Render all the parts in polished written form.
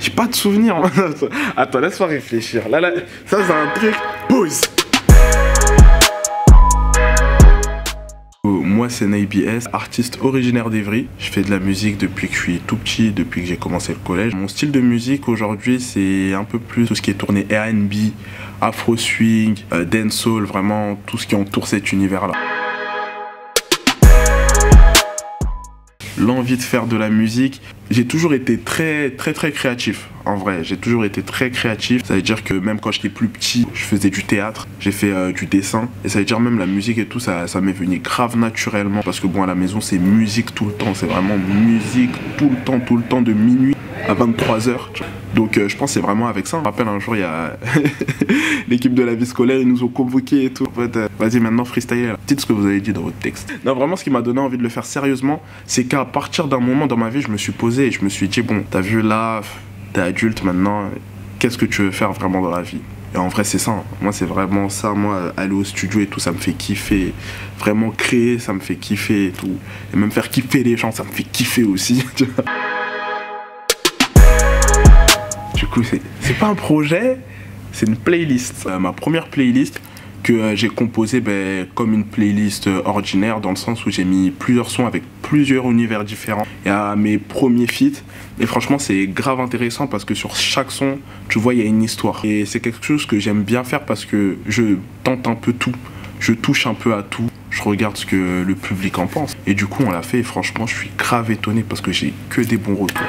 J'ai pas de souvenir. Attends, laisse-moi réfléchir. Là, ça c'est un truc. Pause. Moi c'est NayBS, artiste originaire d'Evry. Je fais de la musique depuis que je suis tout petit, depuis que j'ai commencé le collège. Mon style de musique aujourd'hui c'est un peu plus tout ce qui est tourné R&B, Afro Swing, Dancehall, vraiment tout ce qui entoure cet univers là. L'envie de faire de la musique, j'ai toujours été très créatif. En vrai, j'ai toujours été très créatif. Ça veut dire que même quand j'étais plus petit, je faisais du théâtre, j'ai fait du dessin. Et ça veut dire même la musique et tout, ça m'est venu grave naturellement. Parce que bon, à la maison, c'est musique tout le temps. C'est vraiment musique tout le temps, de minuit à 23h. Donc je pense que c'est vraiment avec ça. Je me rappelle un jour, il y a l'équipe de la vie scolaire, ils nous ont convoqués et tout. En fait, vas-y maintenant freestyle. Dites ce que vous avez dit dans votre texte. Non, vraiment ce qui m'a donné envie de le faire sérieusement, c'est qu'à partir d'un moment dans ma vie, je me suis posé et je me suis dit, bon, t'as vu là, t'es adulte maintenant, qu'est-ce que tu veux faire vraiment dans la vie? Et en vrai c'est ça, moi c'est vraiment ça, moi aller au studio et tout ça me fait kiffer, vraiment créer ça me fait kiffer et tout, et même faire kiffer les gens ça me fait kiffer aussi. Du coup c'est pas un projet, c'est une playlist, ma première playlist que j'ai composée comme une playlist ordinaire dans le sens où j'ai mis plusieurs sons avec plusieurs univers différents. Il y a mes premiers feats et franchement c'est grave intéressant parce que sur chaque son tu vois il y a une histoire et c'est quelque chose que j'aime bien faire parce que je tente un peu tout, je touche un peu à tout, je regarde ce que le public en pense et du coup on l'a fait et franchement je suis grave étonné parce que j'ai que des bons retours.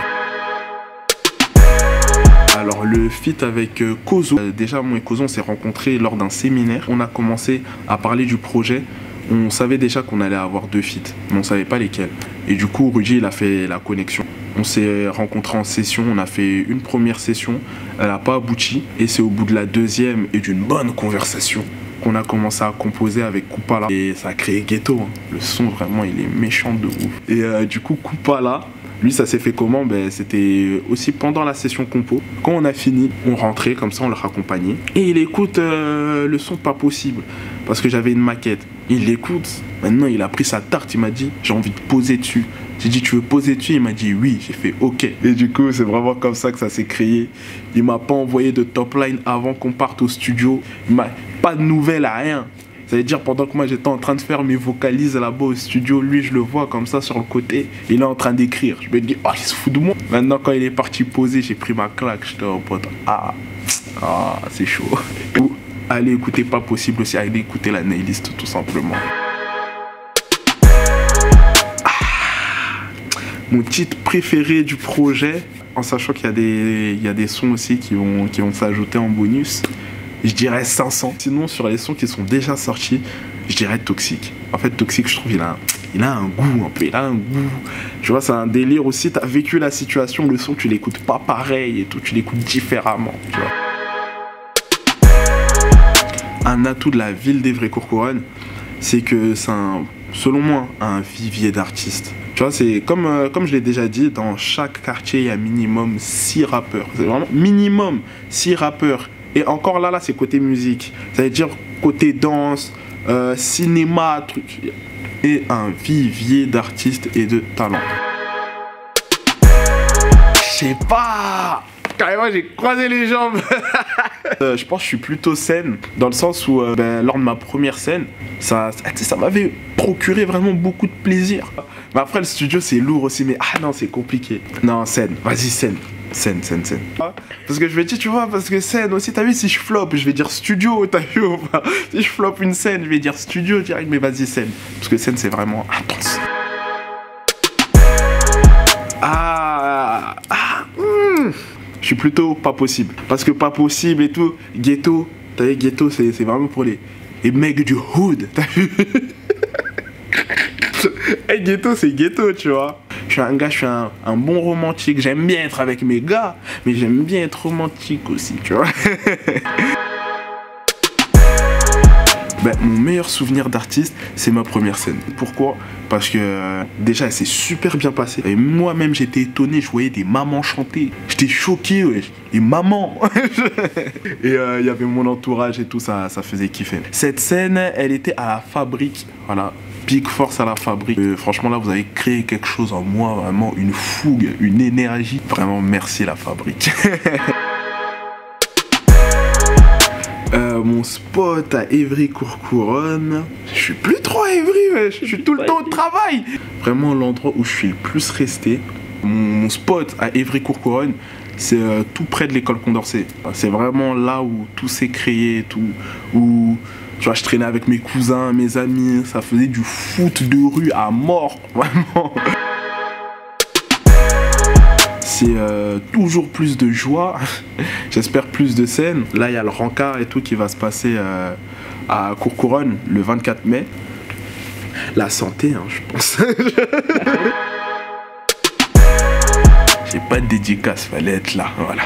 Alors le feat avec Kozo, déjà moi et Kozo on s'est rencontrés lors d'un séminaire. On a commencé à parler du projet. On savait déjà qu'on allait avoir 2 feats, mais on savait pas lesquels. Et du coup Rudy il a fait la connexion. On s'est rencontrés en session, on a fait une première session, elle n'a pas abouti. Et c'est au bout de la deuxième et d'une bonne conversation qu'on a commencé à composer avec Kupala. Et ça a créé Ghetto, hein. Le son vraiment il est méchant de ouf. Et du coup Kupala, lui ça s'est fait comment? C'était aussi pendant la session compo. Quand on a fini, on rentrait comme ça, on le raccompagnait. Et il écoute le son Pas Possible. Parce que j'avais une maquette. Il l'écoute. Maintenant il a pris sa tarte, il m'a dit j'ai envie de poser dessus. J'ai dit tu veux poser dessus? Il m'a dit oui. J'ai fait ok. Et du coup c'est vraiment comme ça que ça s'est créé. Il m'a pas envoyé de top line avant qu'on parte au studio. Il m'a pas de nouvelles à rien. Ça veut dire pendant que moi j'étais en train de faire mes vocalises là-bas au studio, lui je le vois comme ça sur le côté, il est en train d'écrire. Je me dis, oh il se fout de moi. Maintenant quand il est parti poser, j'ai pris ma claque, j'étais en pote, c'est chaud. Allez écouter Pas Possible aussi, allez écouter la Naylist tout simplement. Mon titre préféré du projet, en sachant qu'il y a des sons aussi qui vont s'ajouter en bonus. Je dirais 500. Sinon, sur les sons qui sont déjà sortis, je dirais Toxique. En fait, Toxique, je trouve, il a un goût un peu. Il a un goût. Tu vois, c'est un délire aussi. T'as vécu la situation, le son, tu l'écoutes pas pareil et tout. Tu l'écoutes différemment. Tu vois. Un atout de la ville d'Evry-Courcouronnes, c'est que c'est selon moi, un vivier d'artistes. Tu vois, c'est comme je l'ai déjà dit, dans chaque quartier, il y a minimum 6 rappeurs. C'est vraiment minimum 6 rappeurs. Et encore là, c'est côté musique. Ça veut dire côté danse, cinéma, truc. Et un vivier d'artistes et de talents. Je sais pas. Carrément, j'ai croisé les jambes. Je pense que je suis plutôt scène, dans le sens où, lors de ma première scène, ça m'avait procuré vraiment beaucoup de plaisir. Mais après, le studio, c'est lourd aussi, mais non, c'est compliqué. Non, scène, vas-y, scène. Scène. Parce que je vais dire, tu vois, parce que scène aussi, t'as vu, si je flop, je vais dire studio, t'as vu ou pas? Si je flop une scène, je vais dire studio direct, mais vas-y, scène. Parce que scène, c'est vraiment intense. Je suis plutôt Pas Possible. Parce que Pas Possible et tout, Ghetto, t'as vu, Ghetto, c'est vraiment pour les mecs du hood, t'as vu? Hey, Ghetto, c'est Ghetto, tu vois. Je suis un gars, je suis un bon romantique. J'aime bien être avec mes gars, mais j'aime bien être romantique aussi, tu vois. Mon meilleur souvenir d'artiste, c'est ma première scène. Pourquoi? Parce que déjà, elle s'est super bien passée. Et moi-même, j'étais étonné, je voyais des mamans chanter. J'étais choqué, ouais. Les mamans. Et il y avait mon entourage et tout, ça faisait kiffer. Cette scène, elle était à la Fabrique. Voilà. Big force à la Fabrique. Franchement, là, vous avez créé quelque chose en moi, vraiment une fougue, une énergie. Vraiment, merci la Fabrique. Mon spot à Évry-Courcouronnes. Je suis plus trop à Évry, mais je suis tout le temps au travail. Vraiment l'endroit où je suis le plus resté. Mon spot à Évry-Courcouronnes, c'est tout près de l'école Condorcet. C'est vraiment là où tout s'est créé, où tu vois, je traînais avec mes cousins, mes amis, ça faisait du foot de rue à mort, vraiment. C'est toujours plus de joie, j'espère plus de scènes. Là, il y a le rencard et tout qui va se passer à Courcouronnes le 24 mai. La santé, hein, je pense. J'ai pas de dédicace, fallait être là, voilà.